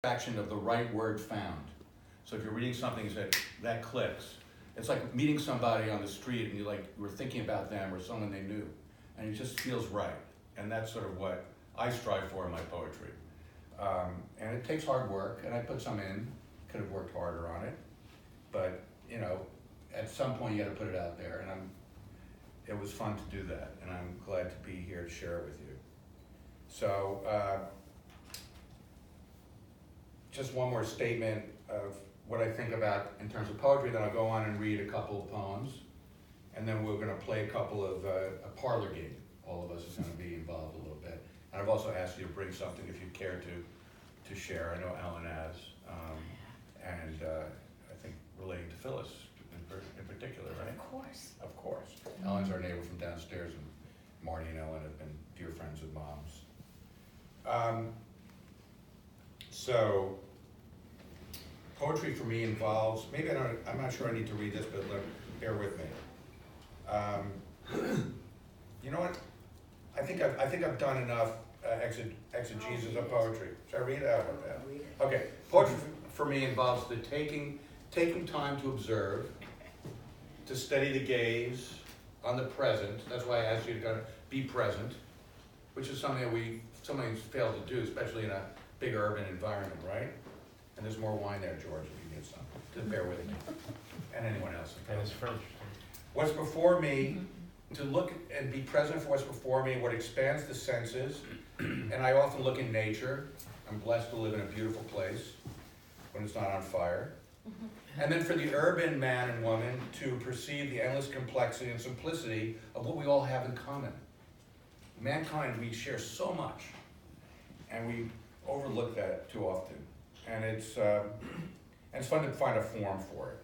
satisfaction of the right word found. So if you're reading something that clicks, it's like meeting somebody on the street and you were thinking about them or someone they knew, and it just feels right. And that's sort of what I strive for in my poetry. And it takes hard work, and I put some in, could have worked harder on it, but at some point you gotta put it out there, and it was fun to do that, and I'm glad to be here to share it with you. So, just one more statement of what I think about in terms of poetry, then I'll go on and read a couple of poems, and then we're gonna play a couple of, a parlor game. All of us is gonna be involved a little bit. And I've also asked you to bring something if you care to share. I know Ellen has, and I think relating to Phyllis in particular, right? Of course. Of course. Ellen's our neighbor from downstairs, and Marty and Ellen have been dear friends with Moms. So, poetry for me involves, I'm not sure I need to read this, but bear with me. You know what? I think I've done enough exegesis of poetry. Should I read it out? Okay. Poetry for me involves the taking time to observe, to steady the gaze on the present. That's why I asked you to kind of be present, which is something that we sometimes fail to do, especially in a big urban environment, right? And there's more wine there, George, if you get some. Just bear with me. And anyone else. And it's French. What's before me, to look and be present for what's before me, what expands the senses. And I often look in nature. I'm blessed to live in a beautiful place when it's not on fire. And then for the urban man and woman to perceive the endless complexity and simplicity of what we all have in common. Mankind, we share so much, and we overlook that too often. And it's fun to find a form for it.